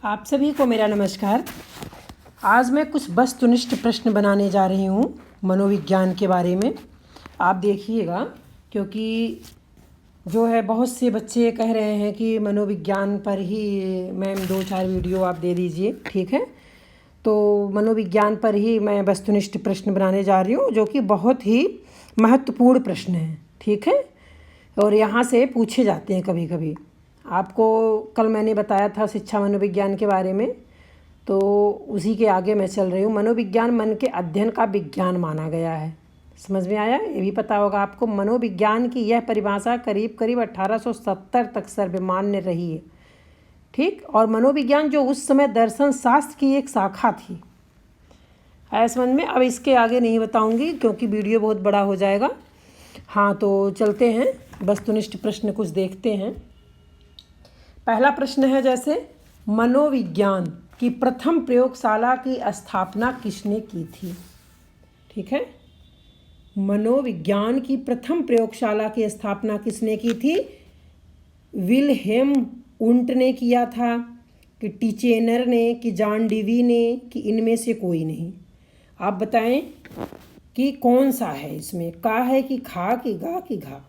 आप सभी को मेरा नमस्कार। आज मैं कुछ वस्तुनिष्ठ प्रश्न बनाने जा रही हूँ मनोविज्ञान के बारे में। आप देखिएगा, क्योंकि जो है बहुत से बच्चे कह रहे हैं कि मनोविज्ञान पर ही मैम 2-4 वीडियो आप दे दीजिए, ठीक है। तो मनोविज्ञान पर ही मैं वस्तुनिष्ठ प्रश्न बनाने जा रही हूँ, जो कि बहुत ही महत्वपूर्ण प्रश्न हैं, ठीक है। और यहाँ से पूछे जाते हैं कभी कभी। आपको कल मैंने बताया था शिक्षा मनोविज्ञान के बारे में, तो उसी के आगे मैं चल रही हूँ। मनोविज्ञान मन के अध्ययन का विज्ञान माना गया है। समझ में आया? ये भी पता होगा आपको। मनोविज्ञान की यह परिभाषा करीब करीब 1870 तक सर्वमान्य रही है, ठीक। और मनोविज्ञान जो उस समय दर्शन शास्त्र की एक शाखा थी। आया समझ में? अब इसके आगे नहीं बताऊंगी क्योंकि वीडियो बहुत बड़ा हो जाएगा। हाँ, तो चलते हैं, वस्तुनिष्ठ प्रश्न कुछ देखते हैं। पहला प्रश्न है जैसे, मनोविज्ञान की प्रथम प्रयोगशाला की स्थापना किसने की थी? ठीक है, मनोविज्ञान की प्रथम प्रयोगशाला की स्थापना किसने की थी? विल्हेम वुंट ने किया था, कि टिचेनर ने, कि जॉन डेवी ने, कि इनमें से कोई नहीं। आप बताएं कि कौन सा है इसमें, का है कि खा कि गा कि घा?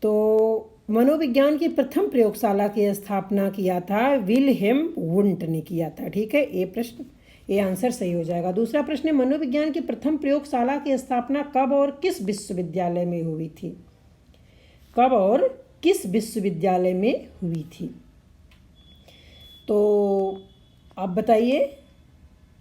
तो मनोविज्ञान की प्रथम प्रयोगशाला की स्थापना किया था विल्हेम वुंट ने किया था, ठीक है। ये प्रश्न, ये आंसर सही हो जाएगा। दूसरा प्रश्न है, मनोविज्ञान की प्रथम प्रयोगशाला की स्थापना कब और किस विश्वविद्यालय में हुई थी? कब और किस विश्वविद्यालय में हुई थी? तो आप बताइए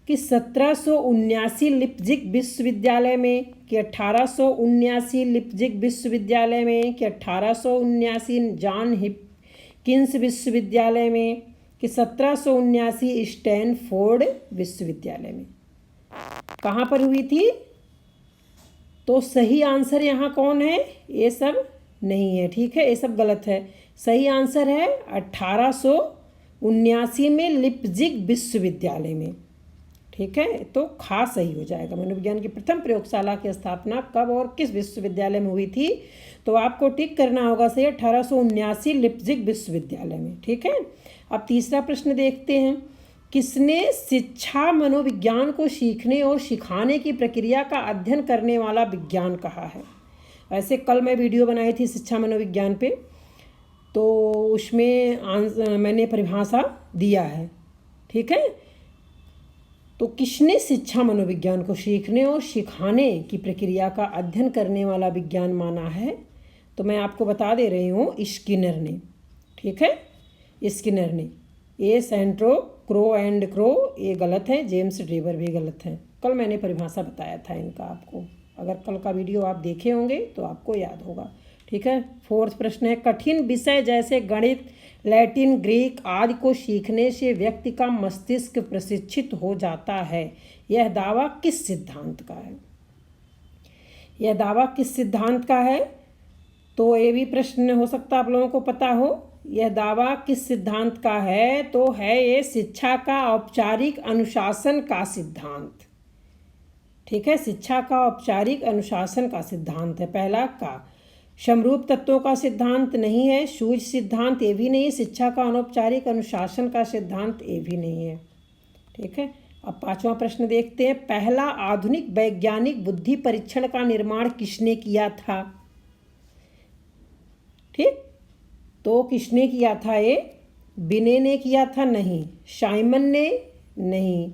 कि 1779 लिप्जिग विश्वविद्यालय में, कि 1879 लिप्जिग विश्वविद्यालय में, कि 1879 जॉन हिपकिंस विश्वविद्यालय में, कि 1779 स्टैनफोर्ड विश्वविद्यालय में? कहाँ पर हुई थी? तो सही आंसर यहाँ कौन है? ये सब नहीं है, ठीक है, ये सब गलत है। सही आंसर है 1879 में लिप्जिग विश्वविद्यालय में, ठीक है। तो खा सही हो जाएगा। मनोविज्ञान की प्रथम प्रयोगशाला की स्थापना कब और किस विश्वविद्यालय में हुई थी? तो आपको टिक करना होगा सही, 1879 लिप्जिग विश्वविद्यालय में, ठीक है। अब तीसरा प्रश्न देखते हैं। किसने शिक्षा मनोविज्ञान को सीखने और सिखाने की प्रक्रिया का अध्ययन करने वाला विज्ञान कहा है? ऐसे कल मैं वीडियो बनाई थी शिक्षा मनोविज्ञान पे, तो उसमें मैंने परिभाषा दिया है, ठीक है। तो किसने शिक्षा मनोविज्ञान को सीखने और सिखाने की प्रक्रिया का अध्ययन करने वाला विज्ञान माना है? तो मैं आपको बता दे रही हूँ, स्किनर ने, ठीक है, स्किनर ने। ये सेंट्रो क्रो एंड क्रो ये गलत है, जेम्स ड्रेबर भी गलत है। कल मैंने परिभाषा बताया था इनका आपको, अगर कल का वीडियो आप देखे होंगे तो आपको याद होगा, ठीक है। फोर्थ प्रश्न है, कठिन विषय जैसे गणित, लैटिन, ग्रीक आदि को सीखने से व्यक्ति का मस्तिष्क प्रशिक्षित हो जाता है, यह दावा किस सिद्धांत का है? यह दावा किस सिद्धांत का है? तो ये भी प्रश्न हो सकता आप लोगों को पता हो। यह दावा किस सिद्धांत का है? तो है ये शिक्षा का औपचारिक अनुशासन का सिद्धांत, ठीक है। शिक्षा का औपचारिक अनुशासन का सिद्धांत है पहला का। समरूप तत्वों का सिद्धांत नहीं है, सूझ सिद्धांत ये भी नहीं है, शिक्षा का अनौपचारिक अनुशासन का सिद्धांत ये भी नहीं है, ठीक है। अब पांचवा प्रश्न देखते हैं। पहला आधुनिक वैज्ञानिक बुद्धि परीक्षण का निर्माण किसने किया था? ठीक, तो किसने किया था? ये बिने ने किया था? नहीं। साइमन ने? नहीं।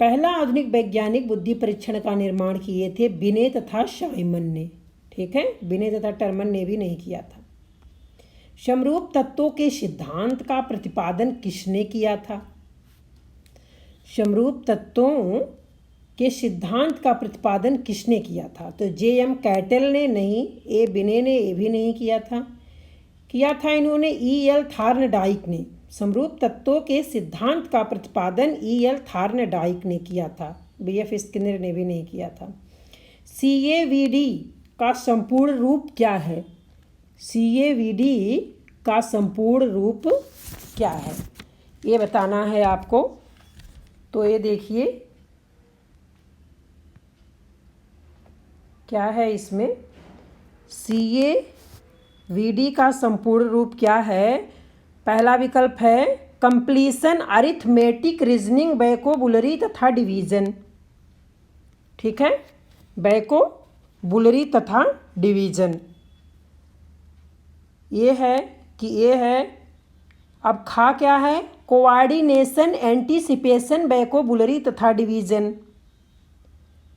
पहला आधुनिक वैज्ञानिक बुद्धि परीक्षण का निर्माण किए थे बिने तथा साइमन ने, ठीक है। बिने तथा टर्मन ने भी नहीं किया था। समरूप तत्वों के सिद्धांत का प्रतिपादन किसने किया था? समरूप तत्वों के सिद्धांत का प्रतिपादन किसने किया था? तो J.M. कैटल ने? नहीं। ए बिने ने? ये भी नहीं किया था इन्होंने E.L. थॉर्नडाइक ने। समरूप तत्वों के सिद्धांत का प्रतिपादन E.L. थॉर्नडाइक ने किया था, B.F. स्किनर ने भी नहीं किया था। CAVD का संपूर्ण रूप क्या है? CAVD का संपूर्ण रूप क्या है, ये बताना है आपको। तो ये देखिए क्या है इसमें, CAVD का संपूर्ण रूप क्या है? पहला विकल्प है कंप्लीशन, अरिथमेटिक, रीजनिंग, वोकैबुलरी तथा डिवीजन। ठीक है, वोकैबुलरी तथा डिवीजन ये है। अब खा क्या है? कोऑर्डिनेशन, एंटीसिपेशन, वोकैबुलरी तथा डिवीजन।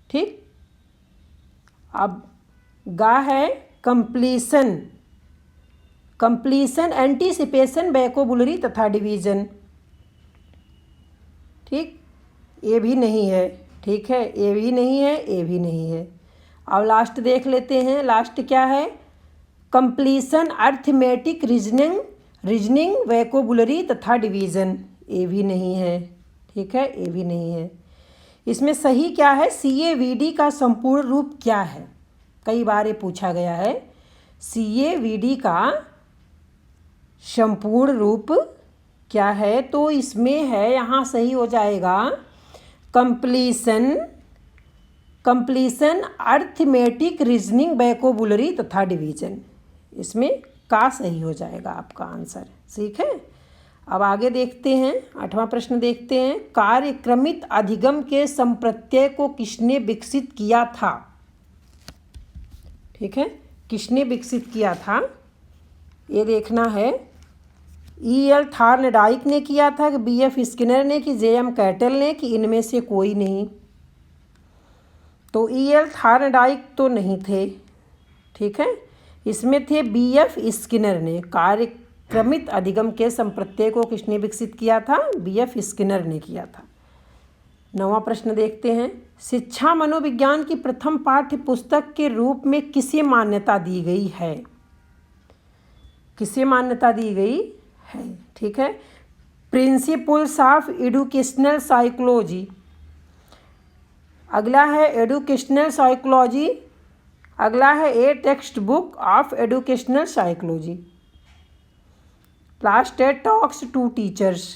ठीक, अब गा है कंप्लीशन, एंटीसिपेशन, वोकैबुलरी तथा डिवीजन। ठीक, ये भी नहीं है। ठीक है, ये भी नहीं है, ये भी नहीं है। अब लास्ट देख लेते हैं, लास्ट क्या है? कंप्लीशन, अरिथमेटिक, रीजनिंग, वोकैबुलरी तथा डिवीजन। ये भी नहीं है। ठीक है, ये भी नहीं है। इसमें सही क्या है? CAVD का संपूर्ण रूप क्या है? कई बार ये पूछा गया है। CAVD का संपूर्ण रूप क्या है? तो इसमें है, यहाँ सही हो जाएगा कंप्लीशन, अरिथमेटिक, रीजनिंग, वोकैबुलरी तथा डिवीजन। इसमें का सही हो जाएगा आपका आंसर। ठीक है, अब आगे देखते हैं, 8वां प्रश्न देखते हैं। कार्यक्रमित अधिगम के संप्रत्यय को किसने विकसित किया था? ठीक है, किसने विकसित किया था ये देखना है। EL थॉर्नडाइक ने किया था कि BF स्किनर ने कि JM कैटल ने कि इनमें से कोई नहीं? तो EL थॉर्नडाइक तो नहीं थे। ठीक है, इसमें थे BF स्किनर ने। कार्यक्रमित अधिगम के संप्रत्यय को किसने विकसित किया था? BF स्किनर ने किया था। 9वां प्रश्न देखते हैं। शिक्षा मनोविज्ञान की प्रथम पाठ्य पुस्तक के रूप में किसे मान्यता दी गई है? किसे मान्यता दी गई है? ठीक है, प्रिंसिपल्स ऑफ एजुकेशनल साइकोलॉजी। अगला है एजुकेशनल साइकोलॉजी। अगला है ए text book of educational psychology. Last है टॉक्स टू टीचर्स।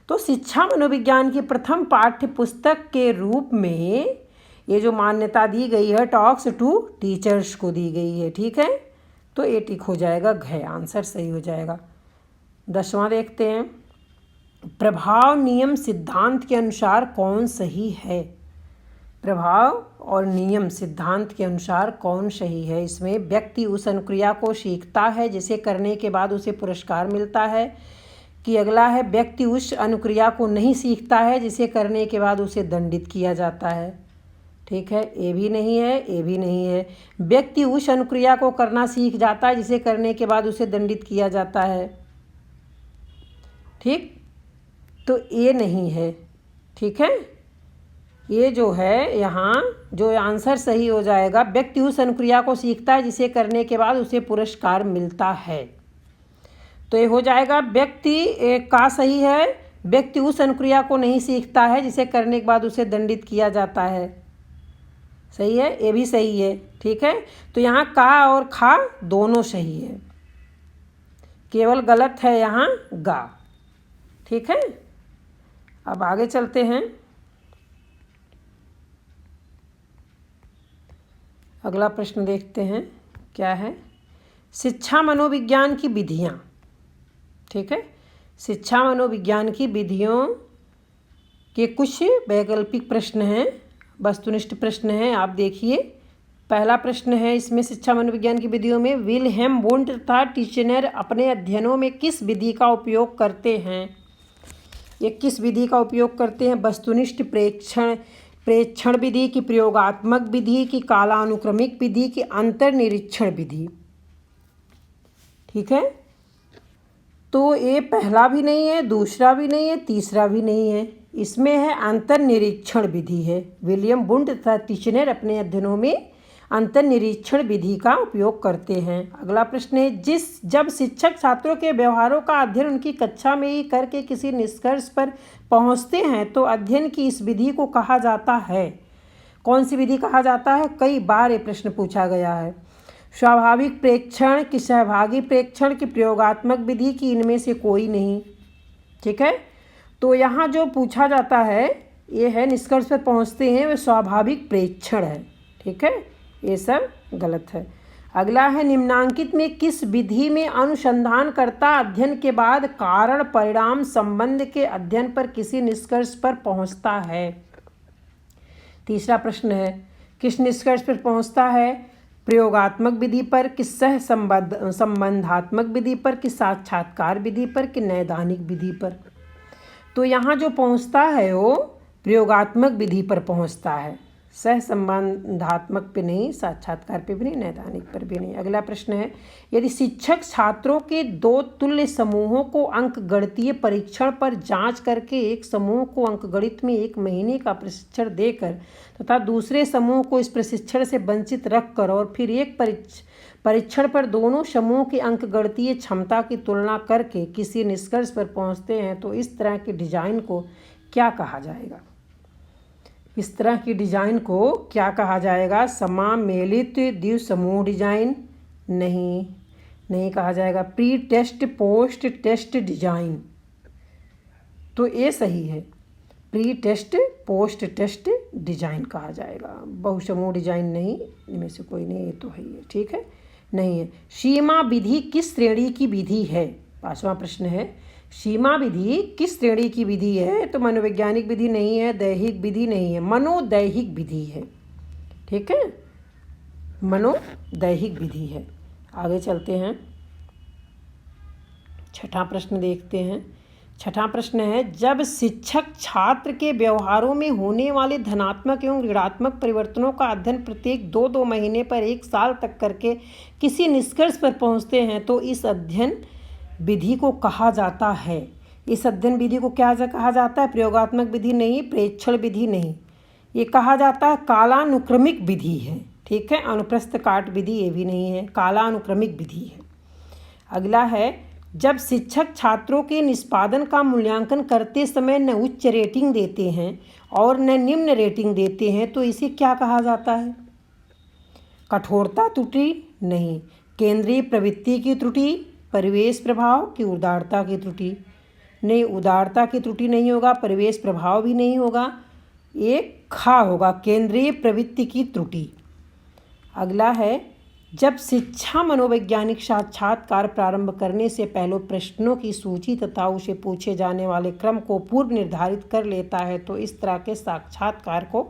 तो शिक्षा मनोविज्ञान की प्रथम पाठ्य पुस्तक के रूप में ये जो मान्यता दी गई है टॉक्स टू टीचर्स को दी गई है। ठीक है, तो ये टिक हो जाएगा, घ आंसर सही हो जाएगा। 10वां देखते हैं। प्रभाव नियम सिद्धांत के अनुसार कौन सही है? प्रभाव और नियम सिद्धांत के अनुसार कौन सही है? इसमें व्यक्ति उस अनुक्रिया को सीखता है जिसे करने के बाद उसे पुरस्कार मिलता है, कि अगला है व्यक्ति उस अनुक्रिया को नहीं सीखता है जिसे करने के बाद उसे दंडित किया जाता है। ठीक है, ये भी नहीं है, ये भी नहीं है। व्यक्ति उस अनुक्रिया को करना सीख जाता है जिसे करने के बाद उसे दंडित किया जाता है। ठीक, तो ये नहीं है। ठीक है, ये जो है यहाँ जो आंसर सही हो जाएगा, व्यक्ति उस अनुक्रिया को सीखता है जिसे करने के बाद उसे पुरस्कार मिलता है। तो ये हो जाएगा व्यक्ति का सही है, व्यक्ति उस अनुक्रिया को नहीं सीखता है जिसे करने के बाद उसे दंडित किया जाता है। सही है, ये भी सही है। ठीक है, तो यहाँ का और खा दोनों सही है, केवल गलत है यहाँ गा। ठीक है, अब आगे चलते हैं। अगला प्रश्न देखते हैं क्या है। शिक्षा मनोविज्ञान की विधियाँ। ठीक है, शिक्षा मनोविज्ञान की विधियों के कुछ वैकल्पिक प्रश्न हैं, वस्तुनिष्ठ प्रश्न हैं। आप देखिए, पहला प्रश्न है इसमें शिक्षा मनोविज्ञान की विधियों में विल्हेम वुंड तथा टिचनर अपने अध्ययनों में किस विधि का उपयोग करते हैं? ये किस विधि का उपयोग करते हैं? वस्तुनिष्ठ प्रेक्षण विधि, की प्रयोगात्मक विधि, की कालानुक्रमिक विधि, की अंतर्निरीक्षण विधि। ठीक है, तो ये पहला भी नहीं है, दूसरा भी नहीं है, तीसरा भी नहीं है। इसमें है अंतर्निरीक्षण विधि है। विलियम वुंड तथा टिचनर अपने अध्ययनों में अंतर्निरीक्षण विधि का उपयोग करते हैं। अगला प्रश्न है जब शिक्षक छात्रों के व्यवहारों का अध्ययन उनकी कक्षा में ही करके किसी निष्कर्ष पर पहुंचते हैं तो अध्ययन की इस विधि को कहा जाता है? कौन सी विधि कहा जाता है? कई बार ये प्रश्न पूछा गया है। स्वाभाविक प्रेक्षण, की सहभागी प्रेक्षण, की प्रयोगात्मक विधि, की इनमें से कोई नहीं। ठीक है, तो यहाँ जो पूछा जाता है ये है निष्कर्ष पर पहुँचते हैं, वह स्वाभाविक प्रेक्षण है। ठीक है, ये सब गलत है। अगला है निम्नांकित में किस विधि में अनुसंधानकर्ता अध्ययन के बाद कारण परिणाम संबंध के अध्ययन पर किसी निष्कर्ष पर पहुंचता है। तीसरा प्रश्न है किस निष्कर्ष पर पहुंचता है, प्रयोगात्मक विधि पर, कि सह संबंधात्मक विधि पर, कि साक्षात्कार विधि पर, कि नैदानिक विधि पर। तो यहाँ जो पहुँचता है वो प्रयोगात्मक विधि पर पहुँचता है, सह संबंधात्मक पे नहीं, साक्षात्कार पे भी नहीं, नैदानिक पर भी नहीं। अगला प्रश्न है यदि शिक्षक छात्रों के 2 तुल्य समूहों को अंकगणितीय परीक्षण पर जांच करके एक समूह को अंकगणित में 1 महीने का प्रशिक्षण देकर तथा दूसरे समूह को इस प्रशिक्षण से वंचित रखकर और फिर एक परीक्षण पर दोनों समूह की अंकगणितीय क्षमता की तुलना करके किसी निष्कर्ष पर पहुंचते हैं तो इस तरह के डिजाइन को क्या कहा जाएगा। इस तरह की डिजाइन को क्या कहा जाएगा, समामेलित द्विसमूह डिजाइन नहीं कहा जाएगा, pre test post test design. तो ये सही है, pre test post test design कहा जाएगा, बहुसमूह डिजाइन नहीं, इनमें से कोई नहीं, ये तो है ही, ठीक है, नहीं है। सीमा विधि किस श्रेणी की विधि है, 5वां प्रश्न है सीमा विधि किस श्रेणी की विधि है, तो मनोवैज्ञानिक विधि नहीं है, दैहिक विधि नहीं है, मनोदैहिक विधि है, ठीक है, मनोदैहिक विधि है। आगे चलते हैं, 6ठा प्रश्न देखते हैं। 6ठा प्रश्न है जब शिक्षक छात्र के व्यवहारों में होने वाले धनात्मक एवं ऋणात्मक परिवर्तनों का अध्ययन प्रत्येक 2-2 महीने पर 1 साल तक करके किसी निष्कर्ष पर पहुंचते हैं तो इस अध्ययन विधि को कहा जाता है। इस अध्ययन विधि को क्या कहा जाता है, प्रयोगात्मक विधि नहीं, प्रेक्षण विधि नहीं, ये कहा जाता है कालानुक्रमिक विधि है, ठीक है, अनुप्रस्थ काट विधि ये भी नहीं है, कालानुक्रमिक विधि है। अगला है जब शिक्षक छात्रों के निष्पादन का मूल्यांकन करते समय न उच्च रेटिंग देते हैं और न निम्न रेटिंग देते हैं तो इसे क्या कहा जाता है, कठोरता त्रुटि नहीं, केंद्रीय प्रवृत्ति की त्रुटि, परिवेश प्रभाव की उदारता की त्रुटि नहीं, उदारता की त्रुटि नहीं होगा, परिवेश प्रभाव भी नहीं होगा, ये खा होगा, केंद्रीय प्रवृत्ति की त्रुटि। अगला है जब शिक्षा मनोवैज्ञानिक साक्षात्कार प्रारंभ करने से पहले प्रश्नों की सूची तथा उसे पूछे जाने वाले क्रम को पूर्व निर्धारित कर लेता है तो इस तरह के साक्षात्कार को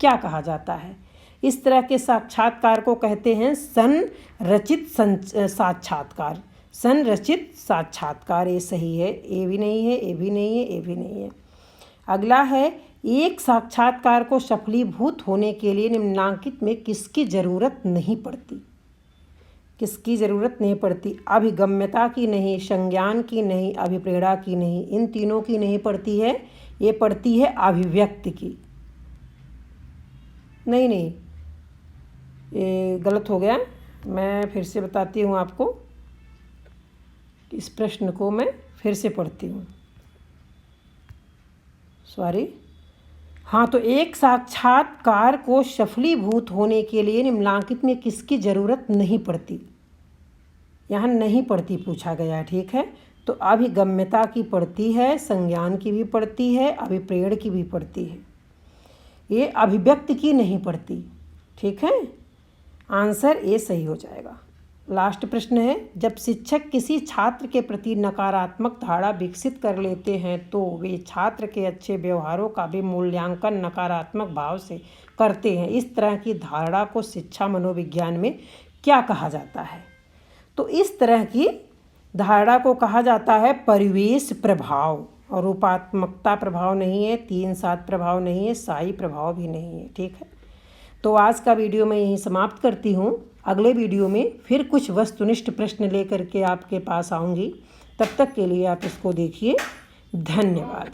क्या कहा जाता है। इस तरह के साक्षात्कार को कहते हैं संरचित साक्षात्कार, संरचित साक्षात्कार, ये सही है, ये भी नहीं है, ये भी नहीं है, ये भी नहीं है। अगला है एक साक्षात्कार को सफलीभूत होने के लिए निम्नांकित में किसकी ज़रूरत नहीं पड़ती, किसकी ज़रूरत नहीं पड़ती, अभिगम्यता की नहीं, संज्ञान की नहीं, अभिप्रेरणा की नहीं, इन तीनों की नहीं पड़ती है, ये पड़ती है अभिव्यक्ति की। नहीं, ये गलत हो गया, मैं फिर से बताती हूँ आपको, इस प्रश्न को मैं फिर से पढ़ती हूँ, सॉरी। हाँ, तो एक साक्षात्कार को सफलीभूत होने के लिए निम्नलिखित में किसकी ज़रूरत नहीं पड़ती, यहाँ नहीं पड़ती पूछा गया है, ठीक है। तो अभिगम्यता की पड़ती है, संज्ञान की भी पड़ती है, अभिप्रेरण की भी पड़ती है, ये अभिव्यक्ति की नहीं पड़ती, ठीक है। आंसर ए सही हो जाएगा। लास्ट प्रश्न है जब शिक्षक किसी छात्र के प्रति नकारात्मक धारणा विकसित कर लेते हैं तो वे छात्र के अच्छे व्यवहारों का भी मूल्यांकन नकारात्मक भाव से करते हैं। इस तरह की धारणा को शिक्षा मनोविज्ञान में क्या कहा जाता है, तो इस तरह की धारणा को कहा जाता है परिवेश प्रभाव, और रूपात्मकता प्रभाव नहीं है, 3-7 प्रभाव नहीं है, साई प्रभाव भी नहीं है, ठीक है। तो आज का वीडियो मैं यहीं समाप्त करती हूँ। अगले वीडियो में फिर कुछ वस्तुनिष्ठ प्रश्न लेकर के आपके पास आऊँगी, तब तक के लिए आप इसको देखिए। धन्यवाद।